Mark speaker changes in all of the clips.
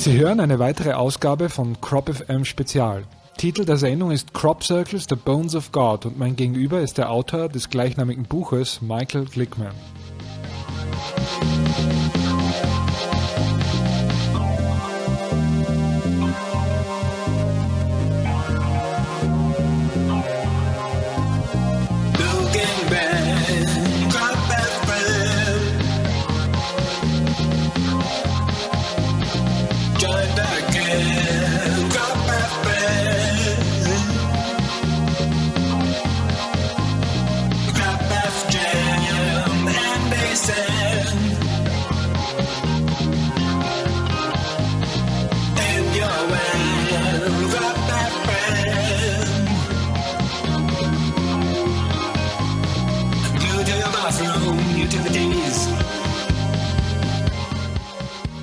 Speaker 1: Sie hören eine weitere Ausgabe von Crop FM Spezial. Titel der Sendung ist Crop Circles, The Bones of God und mein Gegenüber ist der Autor des gleichnamigen Buches, Michael Glickman.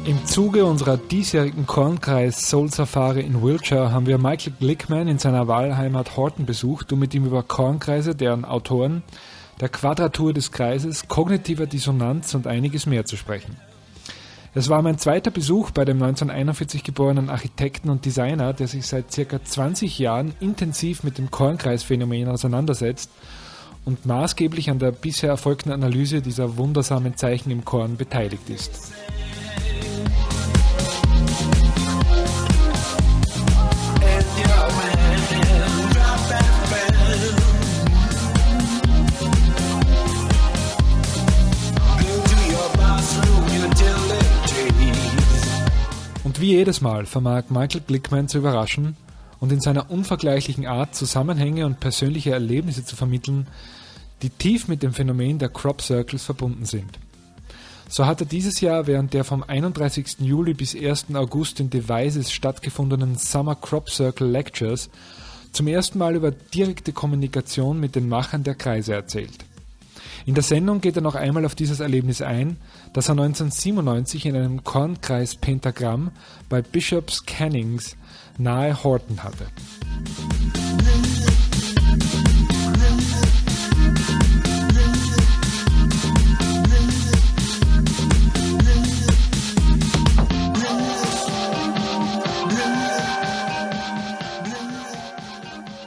Speaker 1: Im Zuge unserer diesjährigen Kornkreis Soul Safari in Wiltshire haben wir Michael Glickman in seiner Wahlheimat Horton besucht, um mit ihm über Kornkreise, deren Autoren, der Quadratur des Kreises, kognitiver Dissonanz und einiges mehr zu sprechen. Es war mein zweiter Besuch bei dem 1941 geborenen Architekten und Designer, der sich seit ca. 20 Jahren intensiv mit dem Kornkreisphänomen auseinandersetzt und maßgeblich an der bisher erfolgten Analyse dieser wundersamen Zeichen im Korn beteiligt ist. Und wie jedes Mal vermag Michael Glickman zu überraschen und in seiner unvergleichlichen Art Zusammenhänge und persönliche Erlebnisse zu vermitteln, die tief mit dem Phänomen der Crop Circles verbunden sind. So hat er dieses Jahr während der vom 31. Juli bis 1. August in Devizes stattgefundenen Summer Crop Circle Lectures zum ersten Mal über direkte Kommunikation mit den Machern der Kreise erzählt. In der Sendung geht er noch einmal auf dieses Erlebnis ein, das er 1997 in einem Kornkreis-Pentagramm bei Bishops Cannings nahe Horton hatte.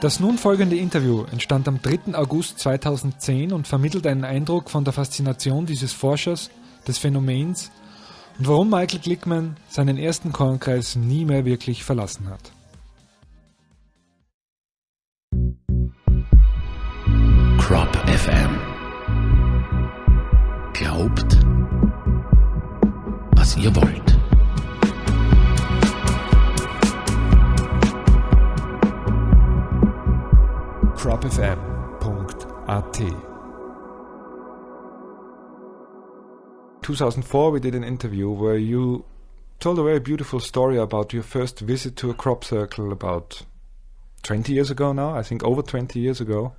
Speaker 1: Das nun folgende Interview entstand am 3. August 2010 und vermittelt einen Eindruck von der Faszination dieses Forschers, des Phänomens und warum Michael Glickman seinen ersten Kornkreis nie mehr wirklich verlassen hat.
Speaker 2: Crop FM. Glaubt, was ihr wollt.
Speaker 1: cropfm.at 2004 we did an interview where you told a very beautiful story about your first visit to a crop circle about 20 years ago now, I think over 20 years ago.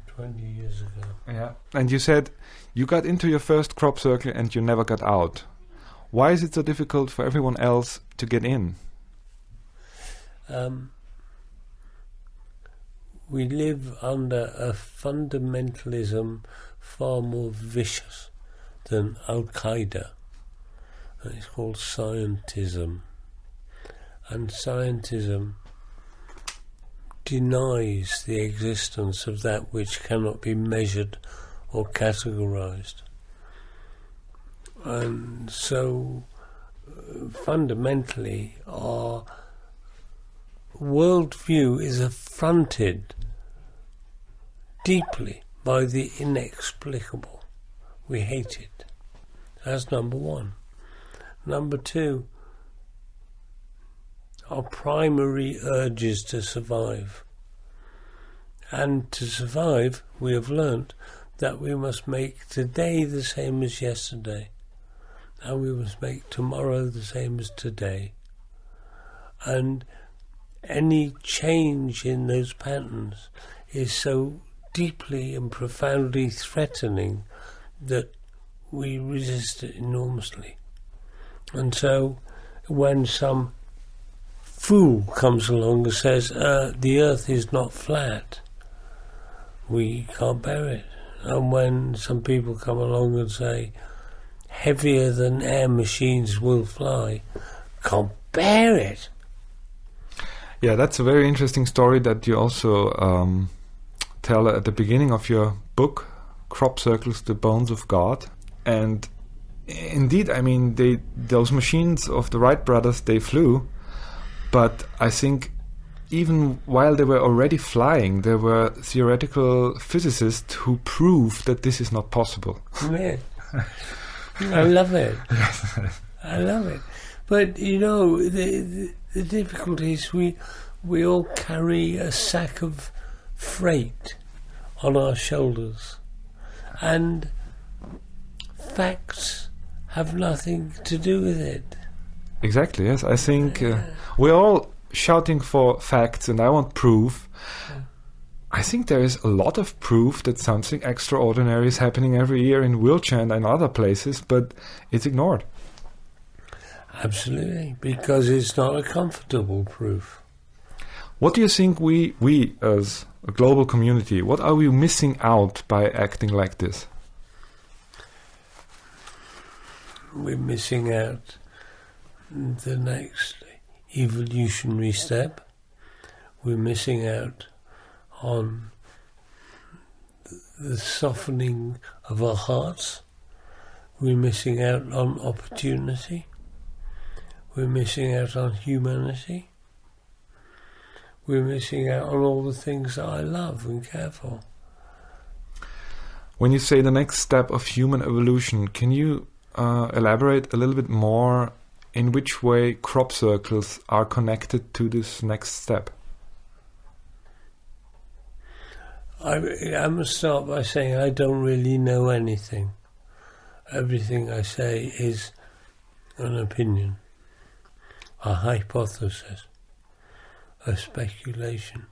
Speaker 3: 20 years ago.
Speaker 1: Yeah. And you said you got into your first crop circle and you never got out. Why is it so difficult for everyone else to get in?
Speaker 3: We live under a fundamentalism far more vicious than Al-Qaeda. And it's called scientism. And scientism denies the existence of that which cannot be measured or categorized. And so, fundamentally, our worldview is affronted deeply by the inexplicable. We hate it. That's number one. Number two, our primary urge is to survive. And to survive, we have learnt that we must make today the same as yesterday. And we must make tomorrow the same as today. And any change in those patterns is so deeply and profoundly threatening that we resist it enormously. And so when some fool comes along and says the earth is not flat, we can't bear it. And when some people come along and say heavier than air machines will fly, can't bear it.
Speaker 1: Yeah, that's a very interesting story that you also tell at the beginning of your book, Crop Circles, The Bones of God. And indeed, I mean, those machines of the Wright brothers, they flew, but I think even while they were already flying, there were theoretical physicists who proved that this is not possible.
Speaker 3: Yeah. I love it. I love it. But, you know, the difficulty is we all carry a sack of freight on our shoulders, and facts have nothing to do with it.
Speaker 1: Exactly, yes. I think we're all shouting for facts, and I want proof. I think there is a lot of proof that something extraordinary is happening every year in Wiltshire and in other places, but it's ignored.
Speaker 3: Absolutely, because it's not a comfortable proof.
Speaker 1: What do you think we as a global community, what are we missing out by acting like this?
Speaker 3: We're missing out the next evolutionary step. We're missing out on the softening of our hearts. We're missing out on opportunity. We're missing out on humanity. We're missing out on all the things that I love and care for.
Speaker 1: When you say the next step of human evolution, can you elaborate a little bit more in which way crop circles are connected to this next step?
Speaker 3: I must start by saying I don't really know anything. Everything I say is an opinion, a hypothesis, a speculation.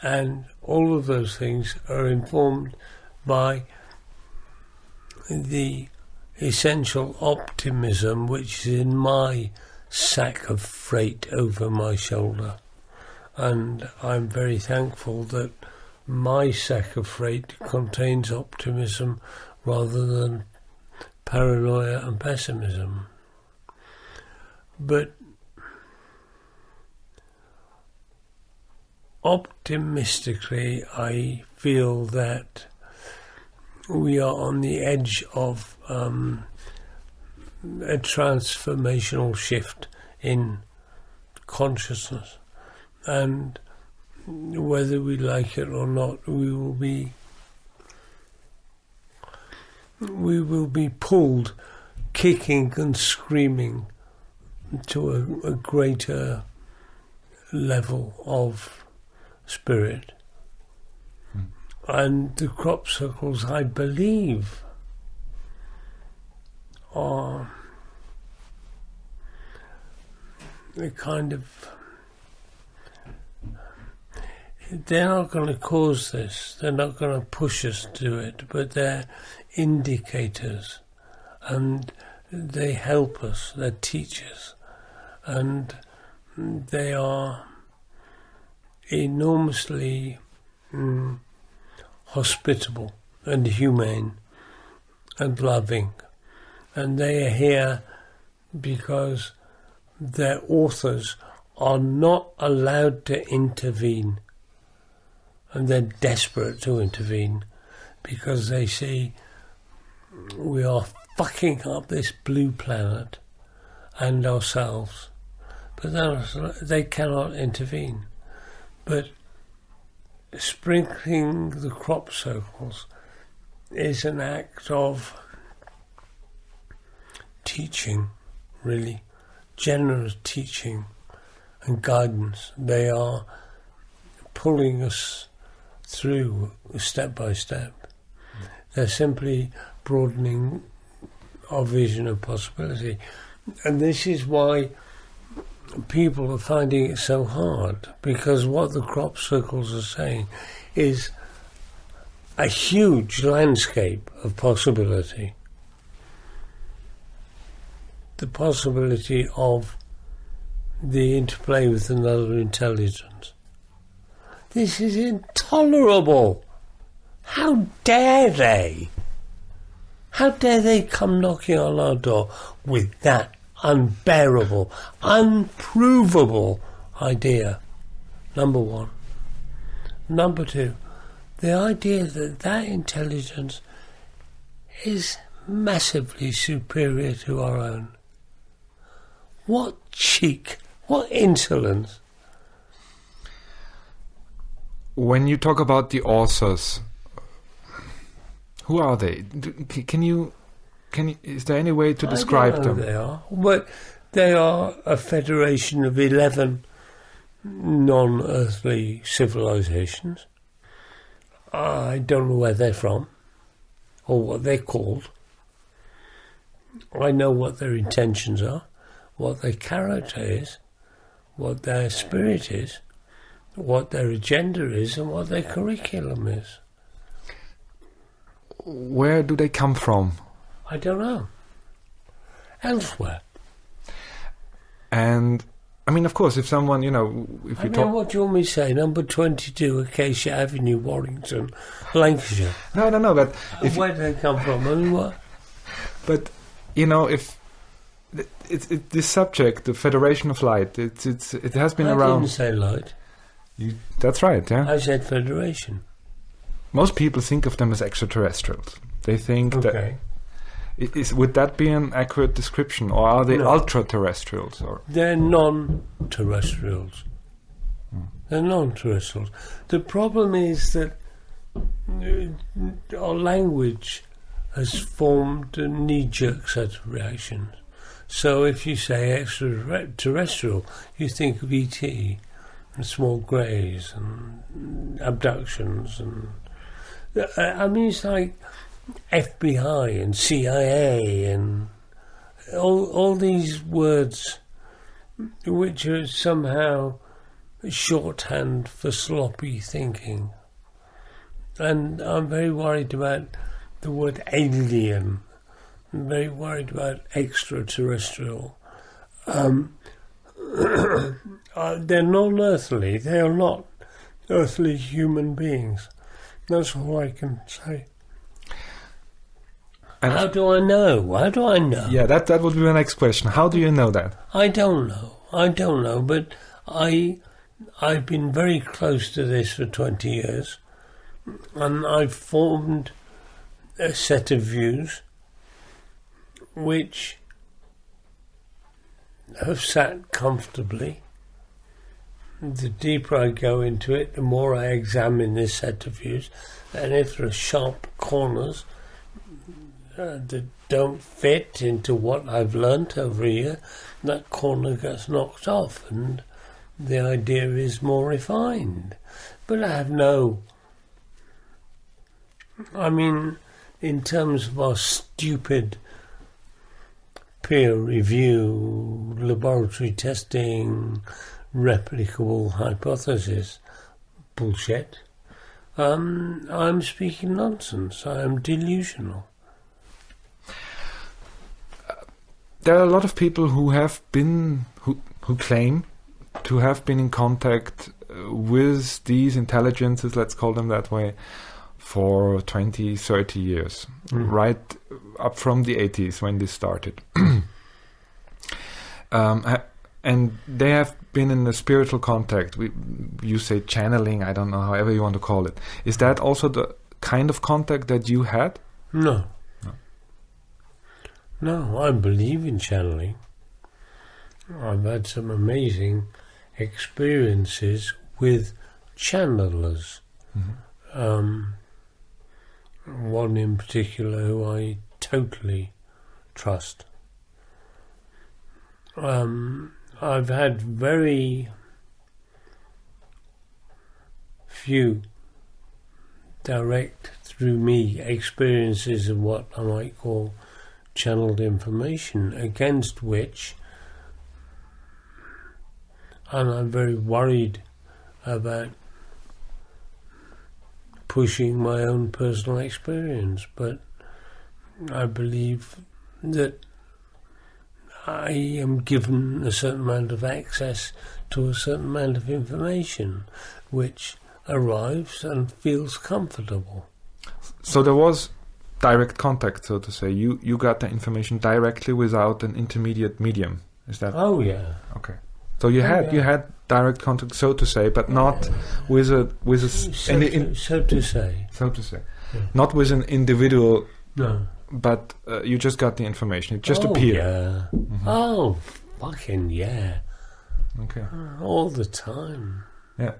Speaker 3: And all of those things are informed by the essential optimism which is in my sack of freight over my shoulder. And I'm very thankful that my sack of freight contains optimism rather than paranoia and pessimism. But optimistically, I feel that we are on the edge of a transformational shift in consciousness. And whether we like it or not, we will be pulled kicking and screaming to a greater level of spirit. And the crop circles, I believe, are a kind of... They're not going to cause this, they're not going to push us to it, but they're indicators, and they help us, they're teachers, and they are enormously hospitable and humane and loving, and they are here because their authors are not allowed to intervene. And they're desperate to intervene because they see we are fucking up this blue planet and ourselves. But they cannot intervene. But sprinkling the crop circles is an act of teaching, really, generous teaching and guidance. They are pulling us through step by step. They're simply broadening our vision of possibility. And this is why people are finding it so hard, because what the crop circles are saying is a huge landscape of possibility. the possibility of the interplay with another intelligence. This is intolerable. How dare they? How dare they come knocking on our door with that unbearable, unprovable idea? Number one. Number two, the idea that that intelligence is massively superior to our own. What cheek, what insolence.
Speaker 1: When you talk about the authors, who are they? Is there any way to describe them?
Speaker 3: They are, but they are a federation of 11 non-earthly civilizations. I don't know where they're from or what they're called. I know what their intentions are, what their character is, what their spirit is, what their agenda is, and what their curriculum is.
Speaker 1: Where do they come from?
Speaker 3: I don't know. Elsewhere.
Speaker 1: And, I mean, of course, if someone, if you talk...
Speaker 3: what do you want me to say? Number 22, Acacia Avenue, Warrington, Lancashire.
Speaker 1: No, but...
Speaker 3: Where do they come from? I mean, what?
Speaker 1: But, if... this subject, the Federation of Light, it has been around...
Speaker 3: I didn't say light.
Speaker 1: That's right, yeah?
Speaker 3: I said federation.
Speaker 1: Most people think of them as extraterrestrials. They think that... Would that be an accurate description, or are they ultra-terrestrials? Or?
Speaker 3: They're non-terrestrials. They're non-terrestrials. The problem is that our language has formed a knee-jerk set of reactions. So if you say extraterrestrial, you think of E.T. and small greys and abductions and... I mean, it's like FBI and CIA and all these words which are somehow shorthand for sloppy thinking. And I'm very worried about the word alien. I'm very worried about extraterrestrial. They're non-earthly. They are not earthly human beings. That's all I can say. And how do I know? How do I know?
Speaker 1: Yeah, that would be my next question. How do you know that?
Speaker 3: I don't know, but I've been very close to this for 20 years, and I've formed a set of views which have sat comfortably. The deeper I go into it, the more I examine this set of views, and if there are sharp corners that don't fit into what I've learnt over a year, that corner gets knocked off and the idea is more refined. But I have in terms of our stupid peer review, laboratory testing, replicable hypothesis bullshit, I'm speaking nonsense. I am delusional.
Speaker 1: There are a lot of people who have been, who claim to have been in contact with these intelligences, let's call them that way, for 20, 30 years, right up from the 80s when this started. And they have been in a spiritual contact. You say channeling, I don't know, however you want to call it. Is that also the kind of contact that you had?
Speaker 3: No, I believe in channeling. I've had some amazing experiences with channelers. One in particular who I totally trust. I've had very few direct through me experiences of what I might call channeled information, against which, and I'm very worried about pushing my own personal experience, but I believe that I am given a certain amount of access to a certain amount of information, which arrives and feels comfortable.
Speaker 1: So there was direct contact, so to say. You got the information directly without an intermediate medium. Is that?
Speaker 3: Oh yeah.
Speaker 1: Okay. So you had direct contact, so to say, but not with a
Speaker 3: so to say. Yeah.
Speaker 1: Not with an individual.
Speaker 3: No.
Speaker 1: But you just got the information. It just
Speaker 3: Oh,
Speaker 1: appeared.
Speaker 3: Yeah.
Speaker 1: Mm-hmm.
Speaker 3: Oh, fucking yeah.
Speaker 1: Okay.
Speaker 3: All the time.
Speaker 1: Yeah.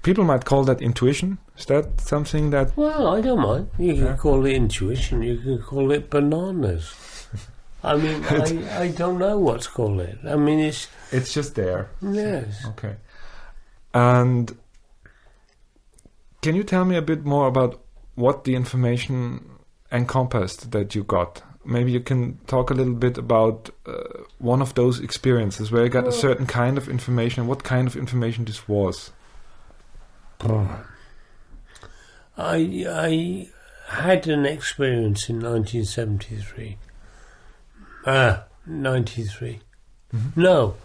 Speaker 1: People might call that intuition. Is that something that...
Speaker 3: Well, I don't mind. You can call it intuition. You can call it bananas. I mean, I don't know what to call it. I mean,
Speaker 1: It's just there.
Speaker 3: Yes.
Speaker 1: Okay. And can you tell me a bit more about what the information encompassed that you got? Maybe you can talk a little bit about one of those experiences where you got a certain kind of information, and what kind of information this was.
Speaker 3: I had an experience in 1973. 93.
Speaker 1: Mm-hmm.
Speaker 3: No.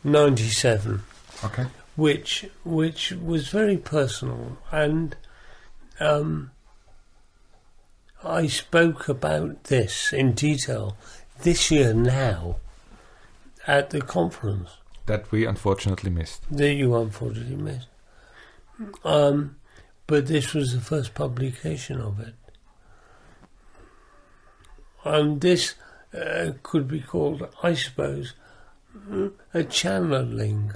Speaker 3: 97.
Speaker 1: Okay.
Speaker 3: Which was very personal, and I spoke about this in detail this year now at the conference.
Speaker 1: That we unfortunately missed.
Speaker 3: That you unfortunately missed. But this was the first publication of it. And this could be called, I suppose, a channeling,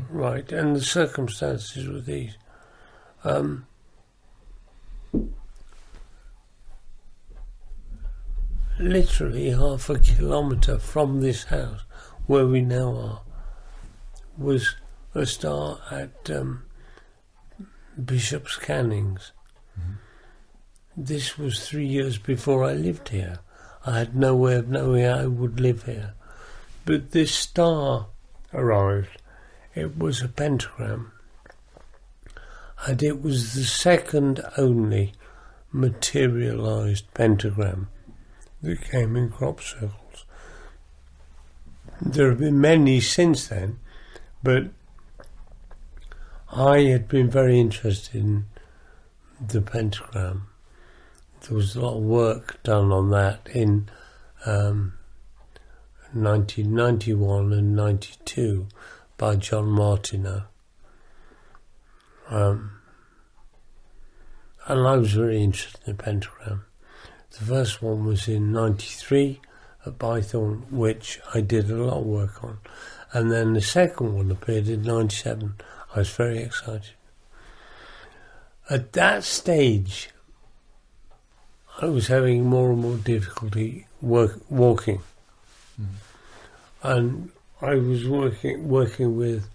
Speaker 3: right? And the circumstances were these. Literally half a kilometre from this house, where we now are, was a star at Bishop's Canning's. This was 3 years before I lived here. I had no way of knowing I would live here. But this star arrived. It was a pentagram. And it was the second only materialised pentagram that came in crop circles. There have been many since then, but I had been very interested in the pentagram. There was a lot of work done on that in 1991 and 92 by John Martineau. And I was very interested in the pentagram. The first one was in 93 at Bythorn, which I did a lot of work on. And then the second one appeared in 97. I was very excited. At that stage, I was having more and more difficulty walking. And I was working with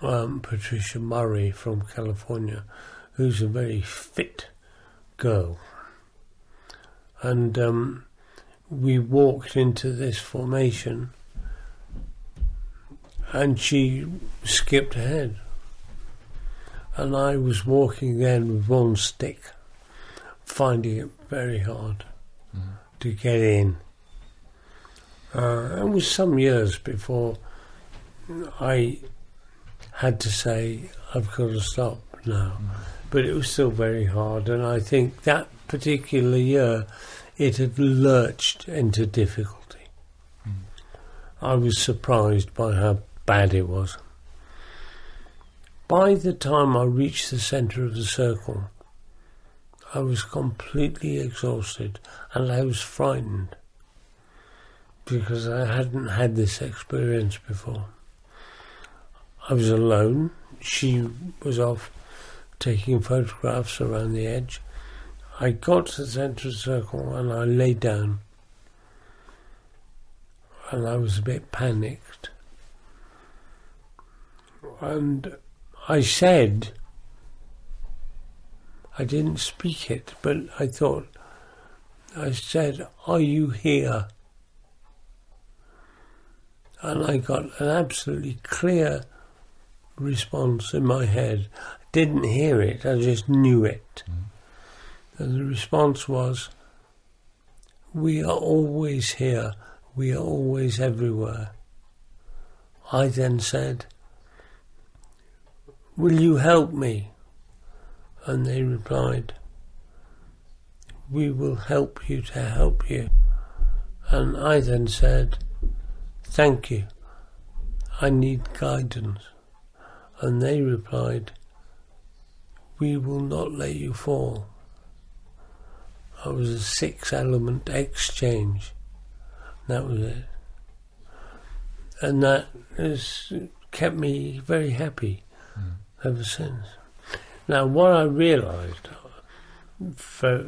Speaker 3: Patricia Murray from California, who's a very fit girl. And we walked into this formation, and she skipped ahead. And I was walking then with one stick, finding it very hard to get in. It was some years before I had to say, I've got to stop now. But it was still very hard, and I think that particular year it had lurched into difficulty. I was surprised by how bad it was. By the time I reached the centre of the circle, I was completely exhausted, and I was frightened because I hadn't had this experience before. I was alone. She was off taking photographs around the edge. I got to the centre of the circle and I lay down, and I was a bit panicked. And I said, I didn't speak it, but I said, "Are you here?" And I got an absolutely clear response in my head. I didn't hear it, I just knew it. And the response was, we are always here, we are always everywhere. I then said, will you help me? And they replied, we will help you to help you. And I then said, thank you, I need guidance. And they replied, we will not let you fall. It was a 6-element exchange. That was it. And that has kept me very happy ever since. Now, what I realised, for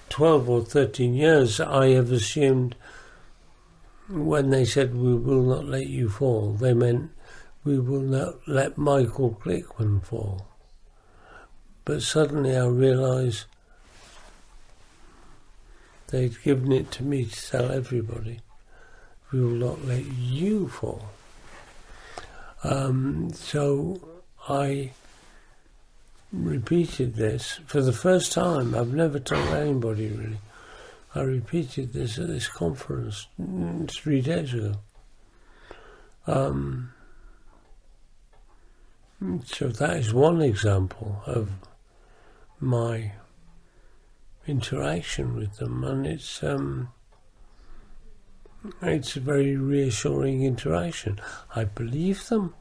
Speaker 3: 12 or 13 years, I have assumed when they said, we will not let you fall, they meant, we will not let Michael Glickman fall. But suddenly I realised they'd given it to me to tell everybody, we will not let you fall. So I repeated this for the first time. I've never told anybody, really. I repeated this at this conference 3 days ago. So that is one example of my interaction with them, and it's a very reassuring interaction. I believe them.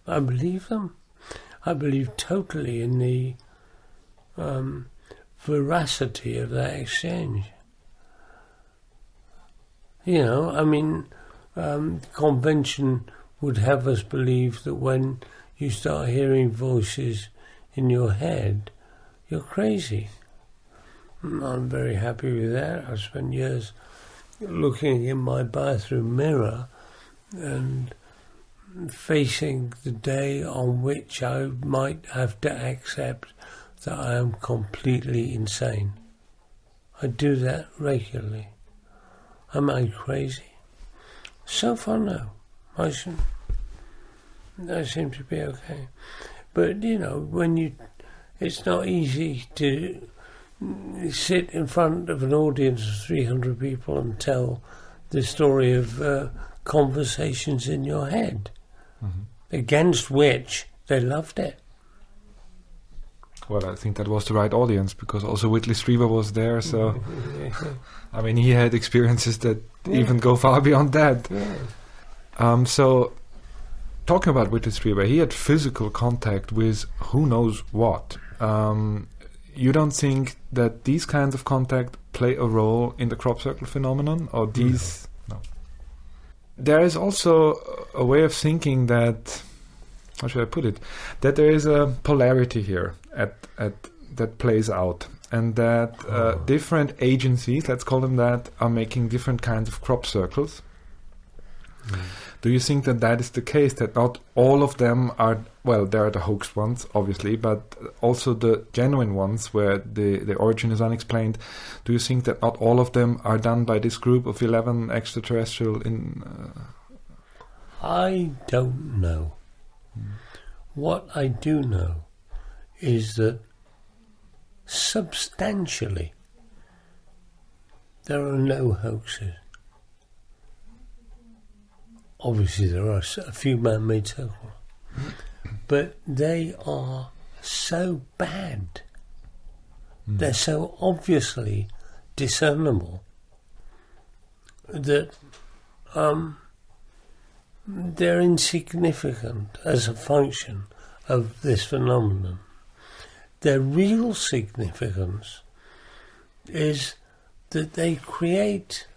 Speaker 3: I believe totally in the veracity of that exchange. You know, I mean, convention would have us believe that when you start hearing voices in your head, you're crazy. I'm very happy with that. I've spent years looking in my bathroom mirror and facing the day on which I might have to accept that I am completely insane. I do that regularly. Am I crazy? So far, no. I seem to be okay. But, you know, it's not easy to sit in front of an audience of 300 people and tell the story of conversations in your head, against which they loved it.
Speaker 1: Well, I think that was the right audience, because also Whitley Strieber was there, so I mean, he had experiences that even go far beyond that. So, talking about Whitley Strieber, he had physical contact with who knows what. You don't think that these kinds of contact play a role in the crop circle phenomenon, or these? No. There is also a way of thinking that, how should I put it, that there is a polarity here that plays out, and that different agencies, let's call them that, are making different kinds of crop circles. Do you think that that is the case, that not all of them are, well, there are the hoax ones, obviously, but also the genuine ones where the origin is unexplained? Do you think that not all of them are done by this group of 11 extraterrestrial in...
Speaker 3: I don't know. What I do know is that substantially there are no hoaxes. Obviously there are a few man-made circles, but they are so bad, they're so obviously discernible that they're insignificant as a function of this phenomenon. Their real significance is that they create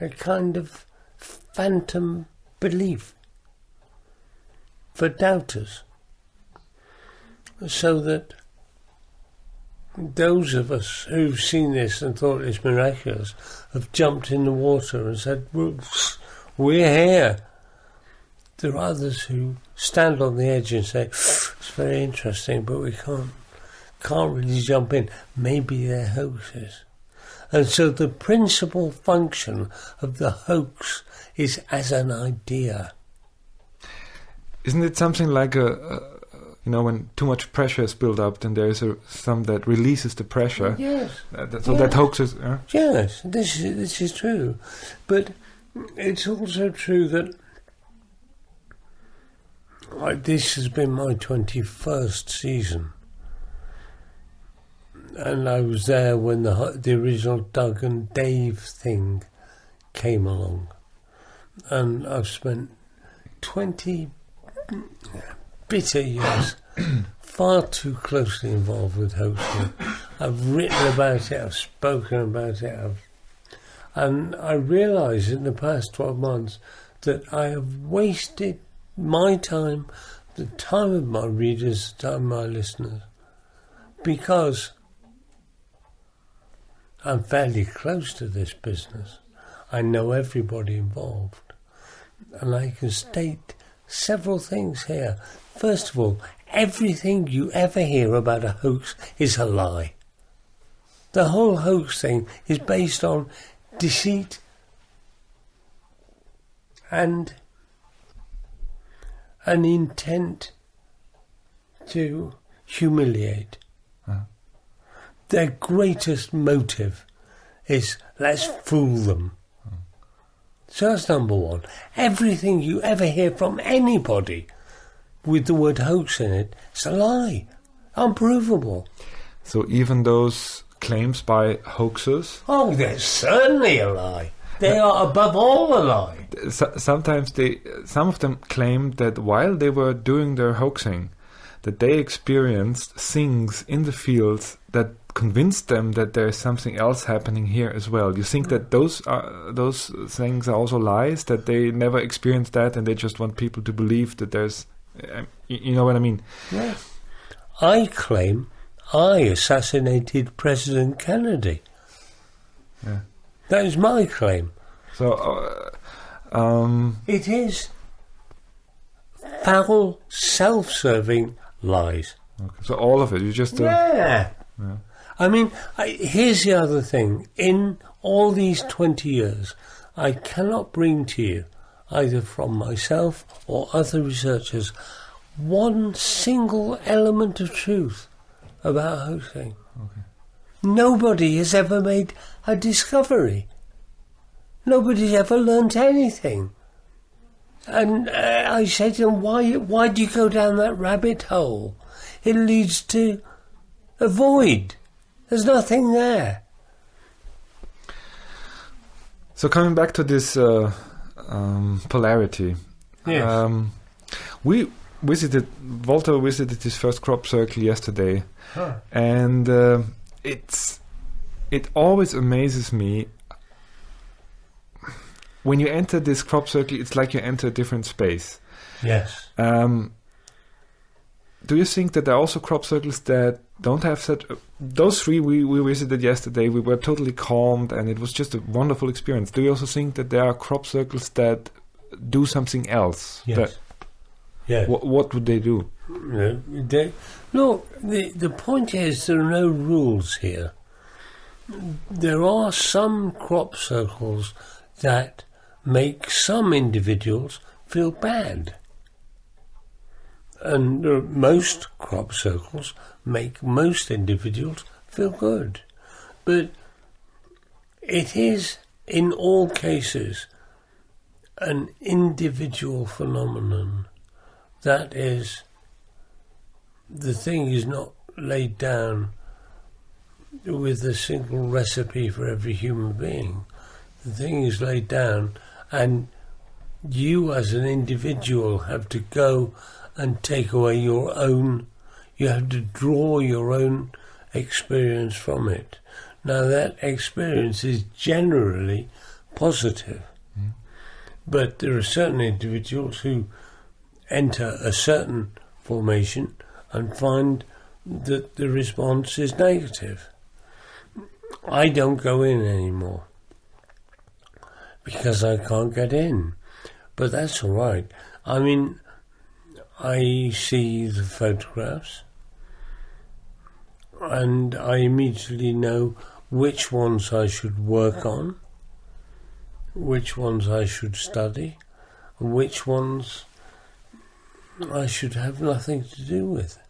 Speaker 3: a kind of phantom belief for doubters, so that those of us who've seen this and thought it's miraculous have jumped in the water and said, we're here. There are others who stand on the edge and say, it's very interesting, but we can't really jump in. Maybe they're hoaxes. And so the principal function of the hoax is as an idea.
Speaker 1: Isn't it something like when too much pressure is built up, then there is some that releases the pressure.
Speaker 3: Yes.
Speaker 1: That hoaxes.
Speaker 3: Yes, this is true, but it's also true that this has been my 21st season, and I was there when the original Doug and Dave thing came along, and I've spent 20 bitter years far too closely involved with hosting. I've written about it, I've spoken about it, and I realise in the past 12 months that I have wasted my time, the time of my readers, the time of my listeners, because I'm fairly close to this business. I know everybody involved, and I can state several things here. First of all, everything you ever hear about a hoax is a lie. The whole hoax thing is based on deceit and an intent to humiliate. Their greatest motive is, let's fool them. So that's number one. Everything you ever hear from anybody with the word hoax in it, it's a lie. Unprovable. So
Speaker 1: even those claims by hoaxers?
Speaker 3: Oh, they're certainly a lie. They are above all a lie.
Speaker 1: Sometimes some of them claim that while they were doing their hoaxing, that they experienced things in the fields that convinced them that there is something else happening here as well. You think that those things are also lies, that they never experienced that and they just want people to believe that there's... you know what I mean?
Speaker 3: Yes. I claim I assassinated President Kennedy.
Speaker 1: Yeah.
Speaker 3: That is my claim.
Speaker 1: So...
Speaker 3: it is foul, self-serving lies.
Speaker 1: Okay. So all of it, you just...
Speaker 3: Yeah. I mean, here's the other thing. In all these 20 years, I cannot bring to you, either from myself or other researchers, one single element of truth about hoaxing.
Speaker 1: Okay.
Speaker 3: Nobody has ever made a discovery. Nobody's ever learnt anything. And I say to them, why do you go down that rabbit hole? It leads to a void. There's nothing there.
Speaker 1: So coming back to this polarity,
Speaker 3: yes.
Speaker 1: Walter visited his first crop circle yesterday, and it always amazes me. When you enter this crop circle, it's like you enter a different space.
Speaker 3: Yes.
Speaker 1: Do you think that there are also crop circles that don't have such... those three we visited yesterday, we were totally calmed and it was just a wonderful experience. Do you also think that there are crop circles that do something else?
Speaker 3: Yes. Yes.
Speaker 1: What would they do?
Speaker 3: The point is there are no rules here. There are some crop circles that make some individuals feel bad. And most crop circles make most individuals feel good. But it is, in all cases, an individual phenomenon. That is, the thing is not laid down with a single recipe for every human being. The thing is laid down, and you as an individual have to go and take away your own, you have to draw your own experience from it. Now that experience is generally positive, but there are certain individuals who enter a certain formation and find that the response is negative. I don't go in anymore because I can't get in, but that's all right. I mean, I see the photographs and I immediately know which ones I should work on, which ones I should study, and which ones I should have nothing to do with it.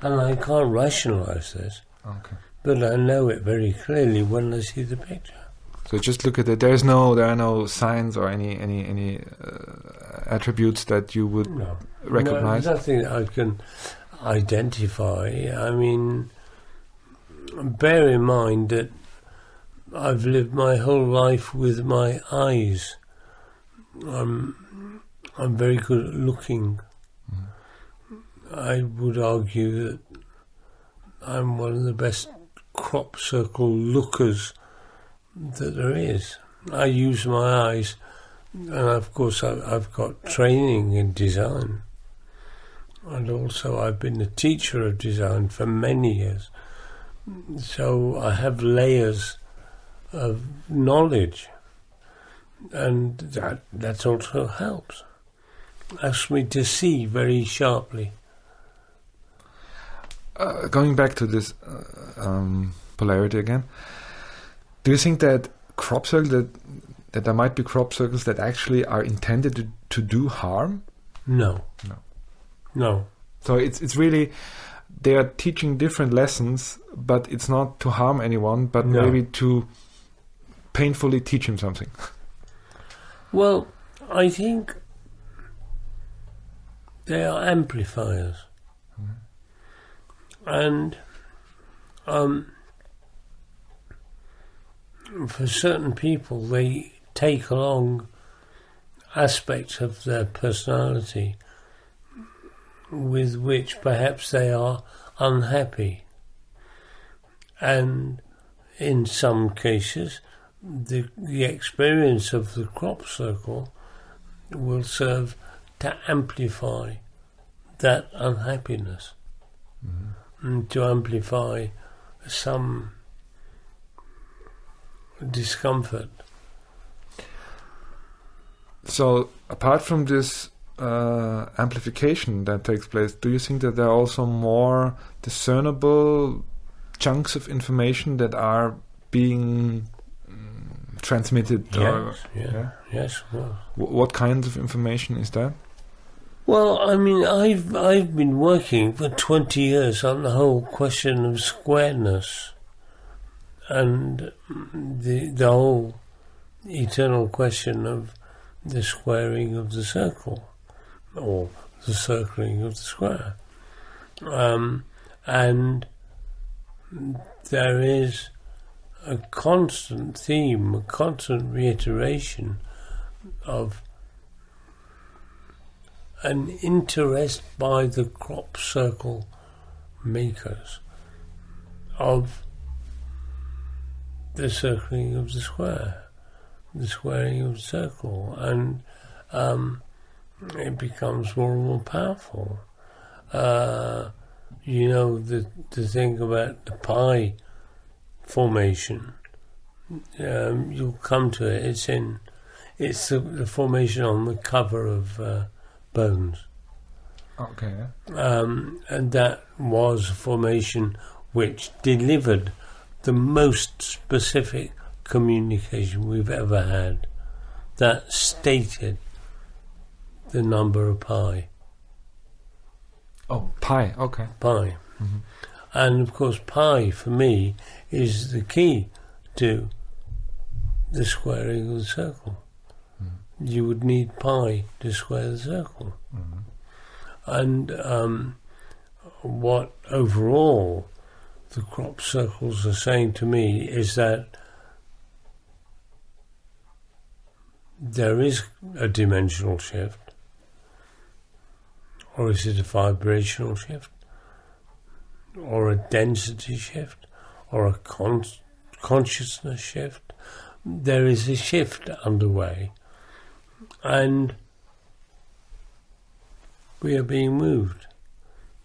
Speaker 3: And I can't rationalise this,
Speaker 1: Okay.
Speaker 3: but I know it very clearly when I see the picture.
Speaker 1: So just look at it. There are no signs or any attributes that you would recognize.
Speaker 3: No, nothing that I can identify. I mean, bear in mind that I've lived my whole life with my eyes. I'm very good at looking. I would argue that I'm one of the best crop circle lookers that there is. I use my eyes, and of course I've got training in design, and also I've been a teacher of design for many years, so I have layers of knowledge, and that also helps me to see very sharply.
Speaker 1: Going back to this polarity again, do you think that crop circles that there might be crop circles that actually are intended to do harm?
Speaker 3: No.
Speaker 1: So it's really they are teaching different lessons, but it's not to harm anyone, but maybe to painfully teach him something.
Speaker 3: Well, I think they are amplifiers. And for certain people, they take along aspects of their personality with which perhaps they are unhappy. And in some cases, the experience of the crop circle will serve to amplify that unhappiness. To amplify some discomfort.
Speaker 1: So, apart from this amplification that takes place, do you think that there are also more discernible chunks of information that are being transmitted?
Speaker 3: Yes. Well.
Speaker 1: What kinds of information is that?
Speaker 3: Well, I mean, I've been working for 20 years on the whole question of squareness and the whole eternal question of the squaring of the circle or the circling of the square. And there is a constant theme, a constant reiteration of an interest by the crop circle makers of the circling of the square, the squaring of the circle, and it becomes more and more powerful. You know, the thing about the pi formation, you'll come to it. It's the formation on the cover of Bones.
Speaker 1: Okay.
Speaker 3: And that was a formation which delivered the most specific communication we've ever had. That stated the number of pi.
Speaker 1: Oh, pi, okay.
Speaker 3: Pi.
Speaker 1: Mm-hmm.
Speaker 3: And of course pi for me is the key to the squaring of the circle. You would need pi to square the circle. And what overall the crop circles are saying to me is that there is a dimensional shift, or is it a vibrational shift, or a density shift, or a consciousness shift. There is a shift underway. And we are being moved.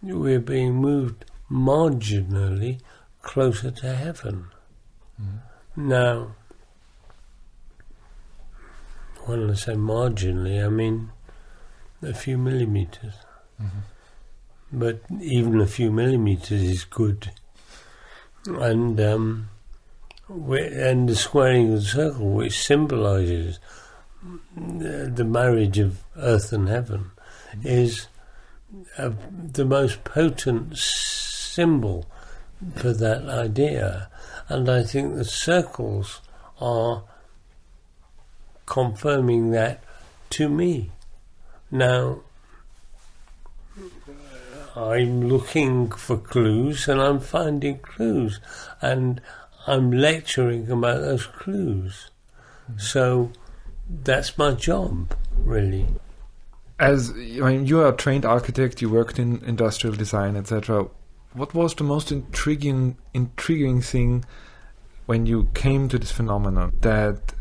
Speaker 3: We are being moved marginally closer to heaven. Now, when I say marginally, I mean a few millimeters. But even a few millimeters is good. And the squaring of the circle, which symbolises the marriage of earth and heaven, is the most potent symbol for that idea, and I think the circles are confirming that to me. Now, I'm looking for clues and I'm finding clues, and I'm lecturing about those clues. So that's my job, really.
Speaker 1: As you are a trained architect, you worked in industrial design, etc. What was the most intriguing thing when you came to this phenomenon that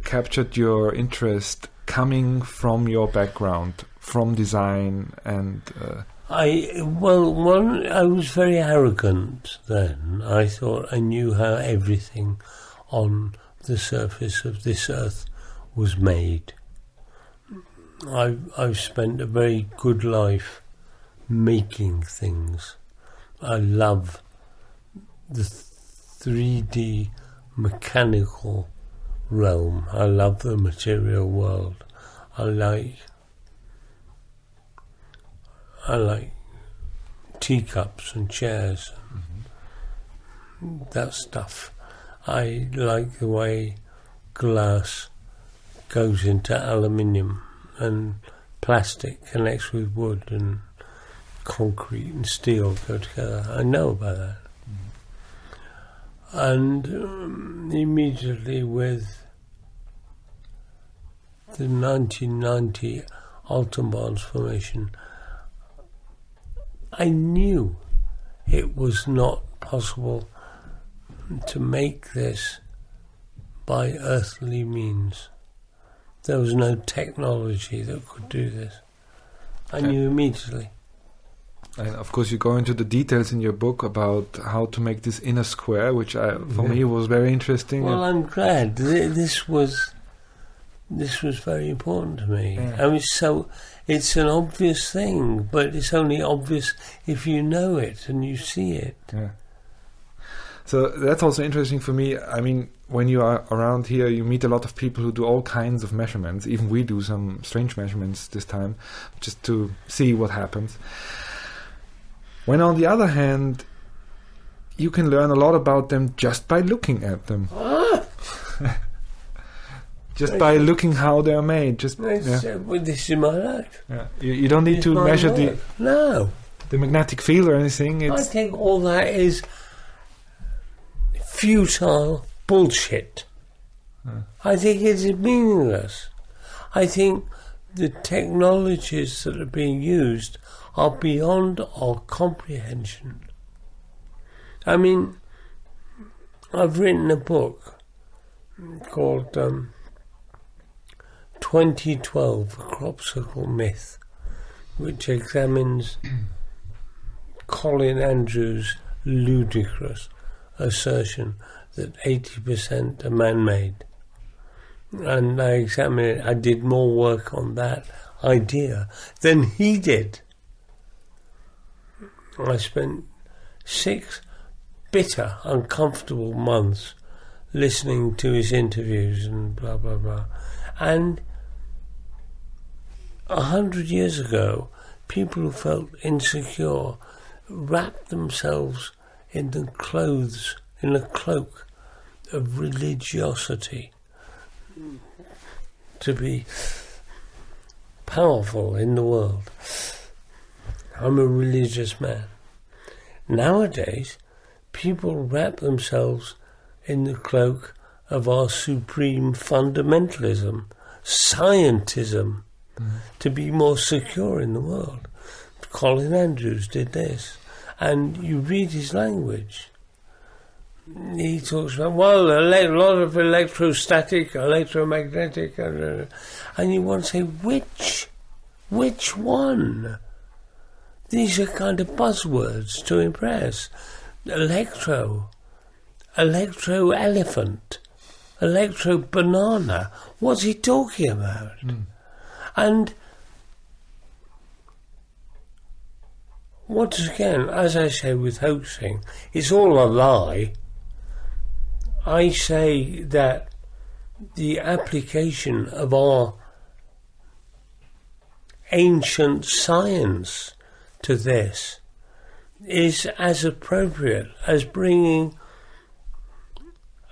Speaker 1: captured your interest, coming from your background, from design and?
Speaker 3: I was very arrogant then. I thought I knew how everything on the surface of this earth was made. I've spent a very good life making things. I love the 3D mechanical realm. I love the material world. I like teacups and chairs, that stuff. I like the way glass goes into aluminium and plastic connects with wood and concrete and steel go together. I know about that. And immediately with the 1990 Altenbahns formation, I knew it was not possible to make this by earthly means. There was no technology that could do this. I knew immediately.
Speaker 1: And of course you go into the details in your book about how to make this inner square, which for me was very interesting.
Speaker 3: Well, I'm glad. This was very important to me.
Speaker 1: Yeah.
Speaker 3: I mean, so it's an obvious thing, but it's only obvious if you know it and you see it.
Speaker 1: Yeah. So that's also interesting for me. I mean, when you are around here, you meet a lot of people who do all kinds of measurements. Even we do some strange measurements this time, just to see what happens. When on the other hand, you can learn a lot about them just by looking at them. Just by looking how they are made. This
Speaker 3: is my life.
Speaker 1: Yeah. You don't need to measure the magnetic field or anything.
Speaker 3: I think all that is futile bullshit. I think it's meaningless. I think the technologies that are being used are beyond our comprehension. I mean, I've written a book called 2012, A Crop Circle Myth, which examines Colin Andrews' ludicrous assertion that 80% are man-made. And I examined it. I did more work on that idea than he did. I spent 6 bitter, uncomfortable months listening to his interviews and blah, blah, blah. And 100 years ago, people who felt insecure wrapped themselves in the clothes, in a cloak of religiosity to be powerful in the world. I'm a religious man. Nowadays, people wrap themselves in the cloak of our supreme fundamentalism, scientism, to be more secure in the world. Colin Andrews did this. And you read his language. He talks about, well, a lot of electrostatic, electromagnetic, and you want to say, which one? These are kind of buzzwords to impress. Electro-elephant, electro-banana. What's he talking about? And once again, as I say with hoaxing, it's all a lie. I say that the application of our ancient science to this is as appropriate as bringing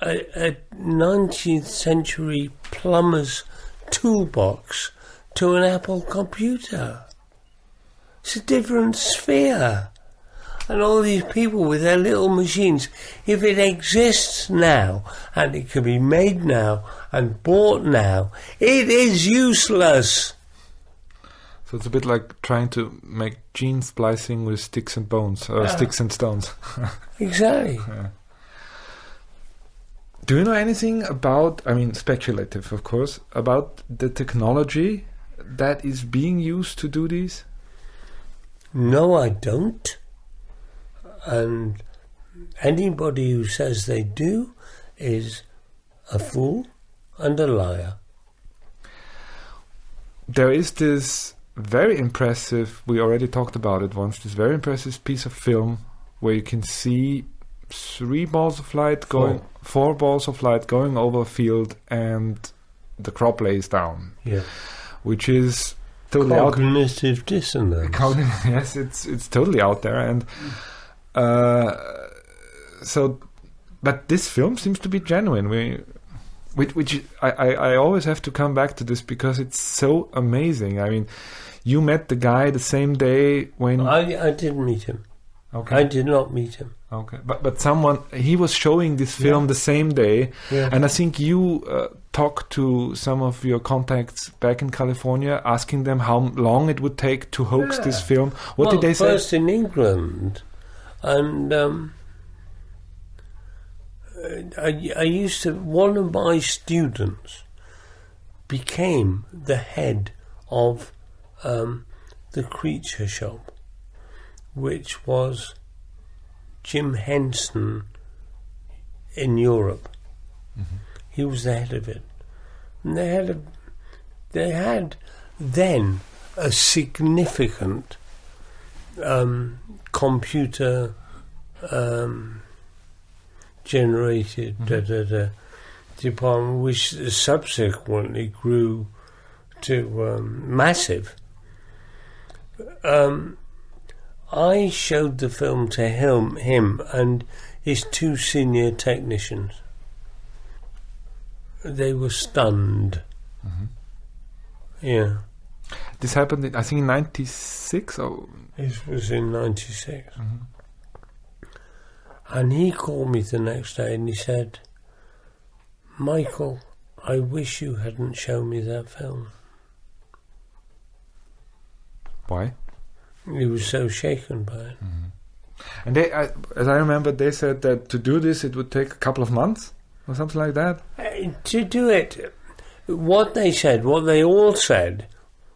Speaker 3: a 19th century plumber's toolbox to an Apple computer. It's a different sphere. And all these people with their little machines, if it exists now, and it can be made now, and bought now, it is useless.
Speaker 1: So it's a bit like trying to make gene splicing with sticks and bones, or sticks and stones.
Speaker 3: Exactly.
Speaker 1: Yeah. Do you know anything about, I mean, speculative, of course, about the technology that is being used to do these?
Speaker 3: No, I don't. And anybody who says they do is a fool and a liar.
Speaker 1: There is this very impressive, we already talked about it once, this very impressive piece of film where you can see 4 balls of light going over a field and the crop lays down.
Speaker 3: Yeah.
Speaker 1: Which is totally
Speaker 3: cognitive dissonance.
Speaker 1: Yes, it's totally out there, and so, but this film seems to be genuine. Which I always have to come back to this because it's so amazing. I mean, you met the guy the same day when
Speaker 3: I didn't meet him.
Speaker 1: Okay.
Speaker 3: I did not meet him.
Speaker 1: Okay, but someone, he was showing this film the same day, and I think you talked to some of your contacts back in California, asking them how long it would take to hoax this film. What did they say?
Speaker 3: First in England, and I used to. One of my students became the head of the Creature Shop, which was Jim Henson in Europe. Mm-hmm. He was the head of it. And they had then a significant computer generated department, which subsequently grew to massive. I showed the film to him and his 2 senior technicians. They were stunned.
Speaker 1: Mm-hmm.
Speaker 3: Yeah.
Speaker 1: This happened, I think, in 96? Or?
Speaker 3: It was in 96.
Speaker 1: Mm-hmm.
Speaker 3: And he called me the next day and he said, "Michael, I wish you hadn't shown me that film."
Speaker 1: Why?
Speaker 3: He was so shaken by it.
Speaker 1: Mm-hmm. And they, as I remember, they said that to do this it would take a couple of months or something like that.
Speaker 3: To do it, what they all said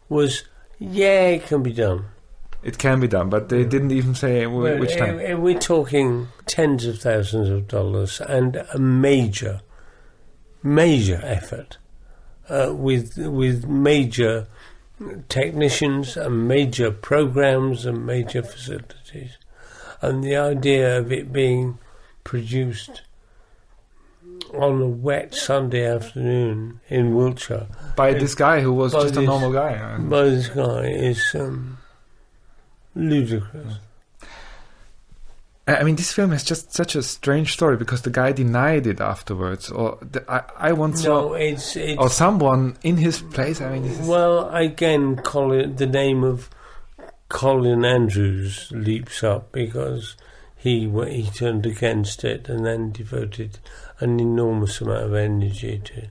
Speaker 3: was, "Yeah, it can be done."
Speaker 1: It can be done, but they didn't even say which time.
Speaker 3: We're talking tens of thousands of dollars and a major effort with major technicians and major programs and major facilities, and the idea of it being produced on a wet Sunday afternoon in Wiltshire
Speaker 1: by this guy who was just a normal guy.
Speaker 3: By this guy is ludicrous.
Speaker 1: I mean, this film has just such a strange story because the guy denied it afterwards, or I once saw, or someone in his place. I mean,
Speaker 3: again, the name of Colin Andrews leaps up because he turned against it and then devoted an enormous amount of energy to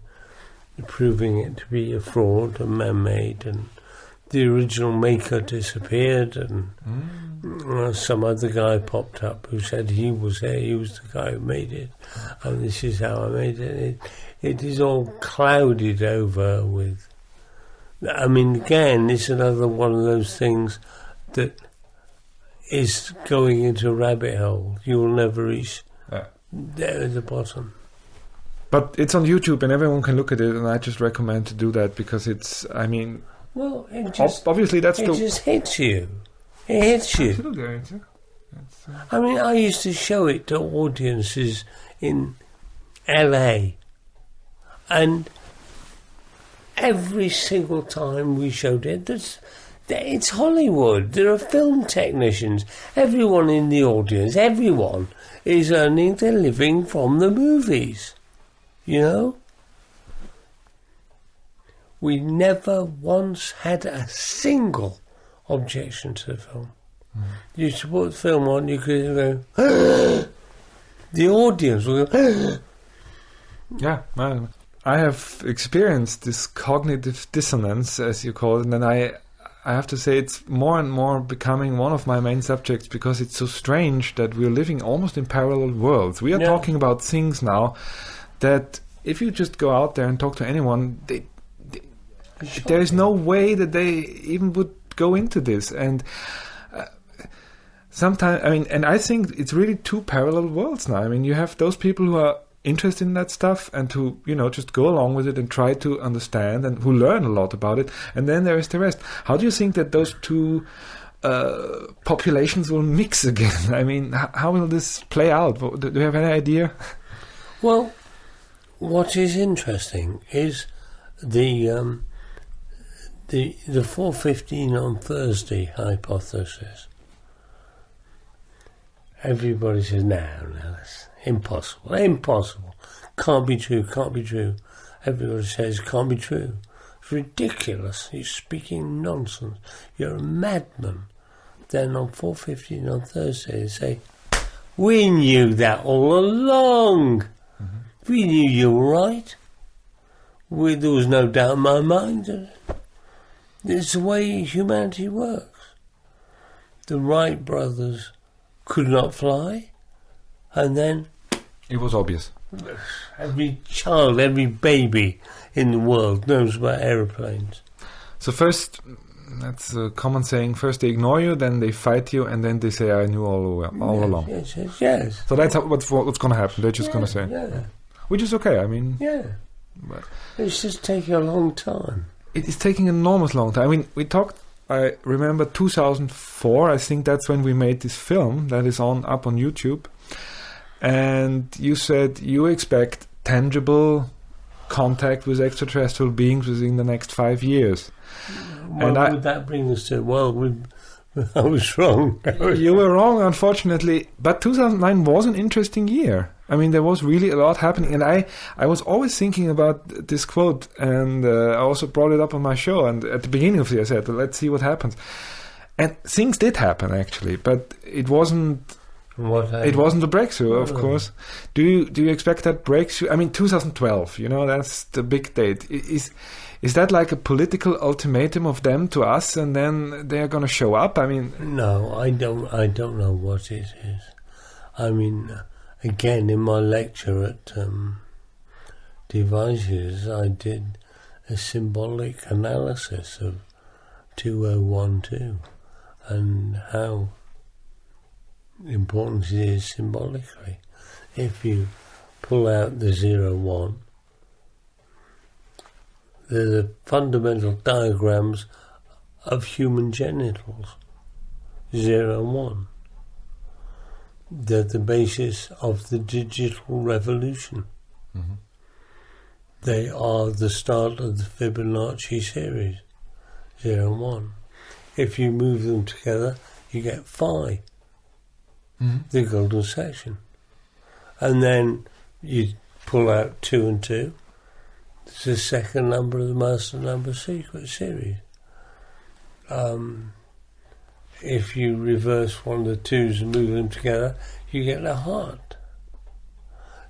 Speaker 3: proving it to be a fraud, a man-made, and the original maker disappeared, and some other guy popped up who said he was there, he was the guy who made it, and this is how I made it. It is all clouded over with... I mean, again, it's another one of those things that is going into a rabbit hole. You will never reach there at the bottom.
Speaker 1: But it's on YouTube and everyone can look at it, and I just recommend to do that because it's, I mean...
Speaker 3: Well, it just...
Speaker 1: Obviously, that's
Speaker 3: it just hits you. It hits you.
Speaker 1: Absolutely.
Speaker 3: I mean, I used to show it to audiences in LA, and every single time we showed it, It's Hollywood. There are film technicians. Everyone in the audience, everyone is earning their living from the movies. You know? We never once had a single objection to the film. You used to put the film on, you could go, the audience will go,
Speaker 1: Yeah, man. I have experienced this cognitive dissonance, as you call it, and I have to say it's more and more becoming one of my main subjects because it's so strange that we're living almost in parallel worlds. We are talking about things now that if you just go out there and talk to anyone, there is no way that they even would go into this. And sometimes, I mean, and I think it's really two parallel worlds now. I mean, you have those people who are interested in that stuff and who, you know, just go along with it and try to understand and who learn a lot about it. And then there is the rest. How do you think that those two populations will mix again? I mean, how will this play out? Do you have any idea?
Speaker 3: Well, what is interesting is the 4:15 on Thursday hypothesis. Everybody says, no, that's impossible. Can't be true. Everybody says, can't be true. It's ridiculous. You're speaking nonsense. You're a madman. Then on 4:15 on Thursday, they say, we knew that all along. Mm-hmm. We knew you were right. There was no doubt in my mind. It's the way humanity works. The Wright brothers could not fly, and then
Speaker 1: it was obvious.
Speaker 3: Every child, every baby in the world knows about aeroplanes.
Speaker 1: So first, that's a common saying, first they ignore you, then they fight you, and then they say, I knew all along.
Speaker 3: Yes.
Speaker 1: So that's what's going to happen. They're just going to say.
Speaker 3: Yeah.
Speaker 1: Which is okay, I mean.
Speaker 3: Yeah. But it's just taking a long time.
Speaker 1: It is taking an enormous long time. I mean, we talked, I remember 2004, I think that's when we made this film that is up on YouTube. And you said you expect tangible contact with extraterrestrial beings within the next 5 years.
Speaker 3: What would that bring us to? Well, I was wrong.
Speaker 1: You were wrong, unfortunately. But 2009 was an interesting year. I mean, there was really a lot happening. And I was always thinking about this quote. And I also brought it up on my show. And at the beginning of the year, I said, let's see what happens. And things did happen, actually. But it wasn't... It wasn't a breakthrough, of course. Do you expect that breakthrough? I mean, 2012, you know, that's the big date. Is that like a political ultimatum of them to us, and then they are going to show up? I mean,
Speaker 3: no, I don't know what it is. I mean, again, in my lecture at Devices, I did a symbolic analysis of 2012 and how important it is symbolically. If you pull out the 01, they're the fundamental diagrams of human genitals. 0 and 1. They're the basis of the digital revolution. Mm-hmm. They are the start of the Fibonacci series. 0 and 1. If you move them together, you get phi. Mm-hmm. The golden section. And then you pull out 2 and 2. It's the second number of the master number secret series. If you reverse one of the 2s and move them together, you get a heart.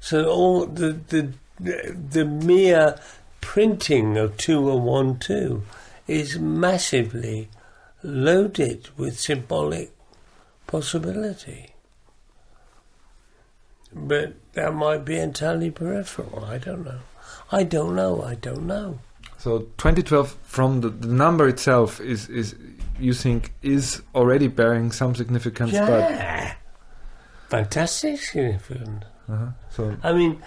Speaker 3: So all the mere printing of 2 and 1, 2 is massively loaded with symbolic possibility. But that might be entirely peripheral. I don't know.
Speaker 1: So 2012, from the number itself, is you think is already bearing some significance?
Speaker 3: Yeah, fantastic significance.
Speaker 1: Uh-huh. So
Speaker 3: I mean,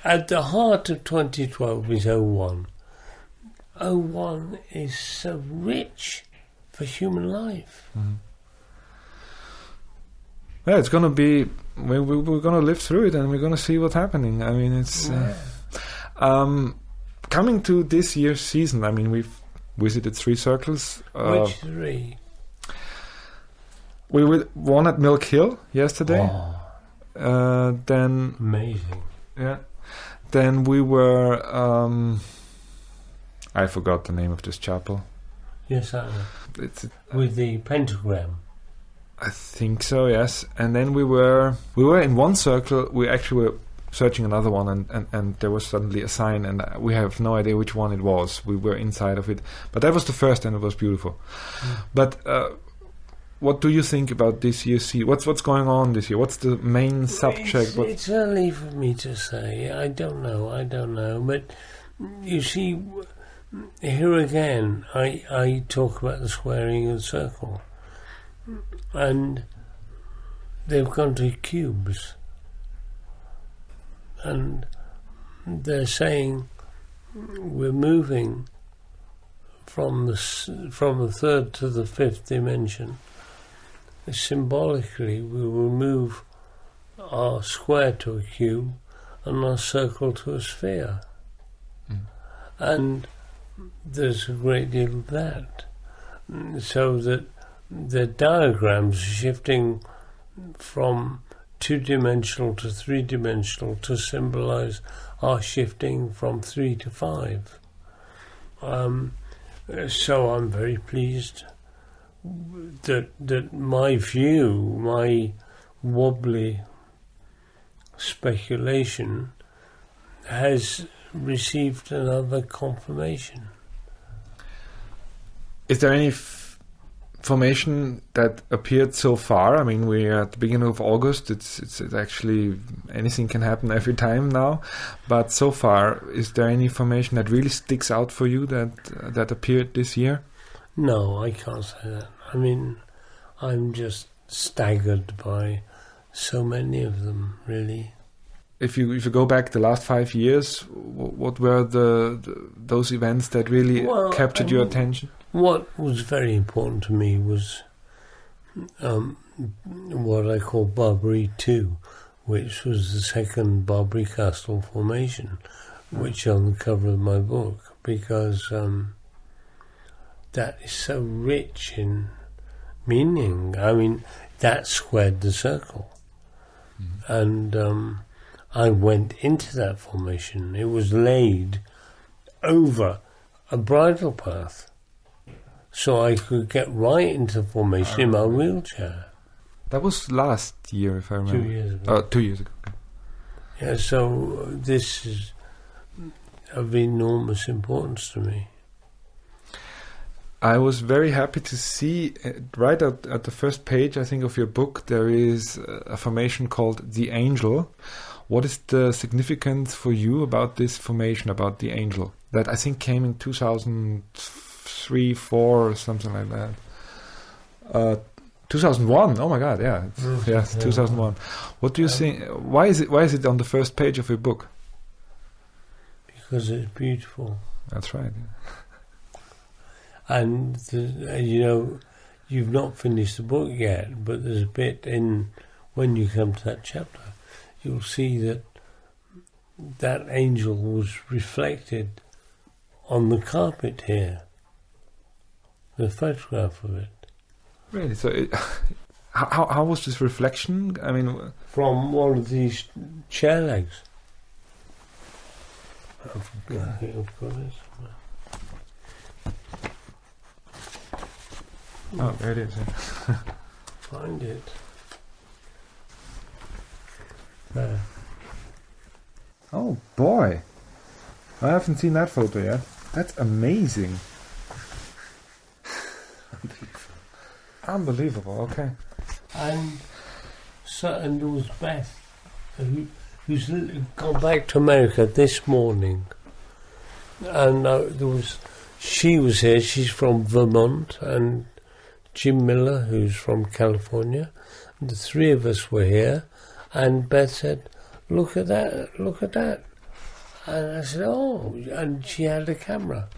Speaker 3: at the heart of 2012 is 01. 01 is so rich for human life.
Speaker 1: Mm-hmm. Yeah, it's going to be... We're going to live through it, and we're going to see what's happening. I mean, it's... coming to this year's season, I mean, we've visited 3 circles.
Speaker 3: Which 3?
Speaker 1: We were one at Milk Hill yesterday. Then
Speaker 3: Amazing.
Speaker 1: Yeah. Then we were. I forgot the name of this chapel.
Speaker 3: Yes, I know.
Speaker 1: It's
Speaker 3: With the pentagram.
Speaker 1: I think so. Yes. And then we were in one circle. We actually were searching another one, and there was suddenly a sign, and we have no idea which one it was. We were inside of it, but that was the first, and it was beautiful. But what do you think about this year's See? What's going on this year? What's the main subject?
Speaker 3: It's early for me to say. I don't know. But you see, here again, I talk about the squaring of the circle, and they've gone to cubes, and they're saying we're moving from the 3rd to the 5th dimension. Symbolically, we will move our square to a cube and our circle to a sphere. And there's a great deal of that. So that the diagrams are shifting from 2-dimensional to 3-dimensional to symbolize our shifting from 3 to 5. So I'm very pleased that my view, my wobbly speculation, has received another confirmation.
Speaker 1: Is there any formation that appeared so far? I mean, we're at the beginning of August. It's actually anything can happen every time now. But so far, is there any formation that really sticks out for you that appeared this year?
Speaker 3: No, I can't say that. I mean, I'm just staggered by so many of them, really.
Speaker 1: If you go back the last 5 years, what were those events that really captured your attention?
Speaker 3: What was very important to me was what I call Barbary 2, which was the second Barbary Castle formation, which on the cover of my book, because that is so rich in meaning. I mean, that squared the circle. And I went into that formation. It was laid over a bridle path, so I could get right into formation in my wheelchair.
Speaker 1: That was last year, if I remember.
Speaker 3: 2 years ago.
Speaker 1: 2 years ago.
Speaker 3: Yeah, so this is of enormous importance to me.
Speaker 1: I was very happy to see right at the first page, I think, of your book, there is a formation called the Angel. What is the significance for you about this formation, about the Angel? That I think came in 2003, 4 or something like that. 2001. Oh my God! Yeah, yes, 2001. What do you think? Why is it on the first page of your book?
Speaker 3: Because it's beautiful.
Speaker 1: That's right. Yeah.
Speaker 3: And you've not finished the book yet, but there's a bit in when you come to that chapter, you'll see that angel was reflected on the carpet here. The photograph of it.
Speaker 1: Really? So, how was this reflection? I mean,
Speaker 3: from one of these chair legs. I've got it.
Speaker 1: Oh, there it is. Yeah.
Speaker 3: Find it. There.
Speaker 1: Oh boy, I haven't seen that photo yet. That's amazing. Unbelievable. Okay.
Speaker 3: And there was Beth, who's gone back to America this morning, and she was here. She's from Vermont, and Jim Miller, who's from California. And the 3 of us were here, and Beth said, "Look at that! Look at that!" And I said, "Oh!" And she had a camera,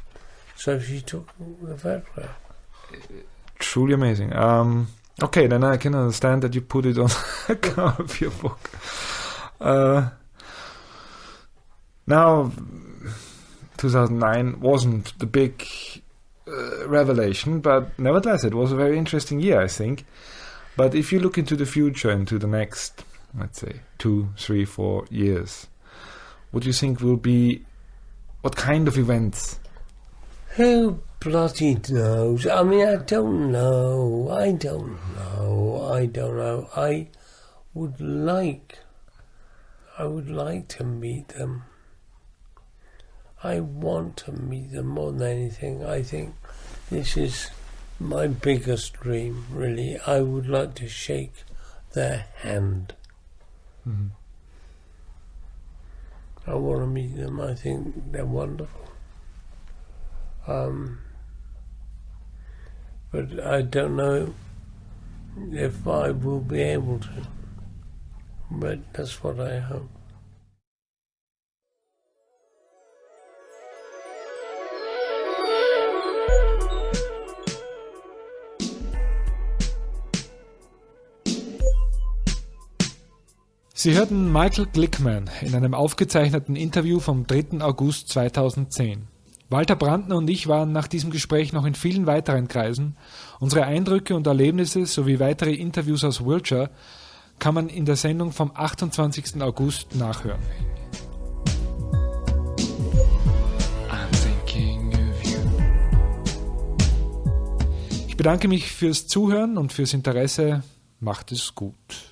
Speaker 3: so she took the photograph.
Speaker 1: Truly amazing. Okay, then I can understand that you put it on the cover of your book. Now, 2009 wasn't the big revelation, but nevertheless it was a very interesting year, I think. But if you look into the future, into the next, let's say, 2, 3, 4 years, what do you think will be, what kind of events?
Speaker 3: Who bloody knows? I mean, I don't know. I would like to meet them. I want to meet them more than anything. I think this is my biggest dream, really. I would like to shake their hand.
Speaker 1: Mm-hmm.
Speaker 3: I want to meet them. I think they're wonderful. But I don't know if I will be able to. But that's what I hope.
Speaker 1: Sie hörten Michael Glickman in einem aufgezeichneten Interview vom 3. August 2010. Walter Brandner und ich waren nach diesem Gespräch noch in vielen weiteren Kreisen. Unsere Eindrücke und Erlebnisse sowie weitere Interviews aus Wiltshire kann man in der Sendung vom 28. August nachhören. Ich bedanke mich fürs Zuhören und fürs Interesse. Macht es gut.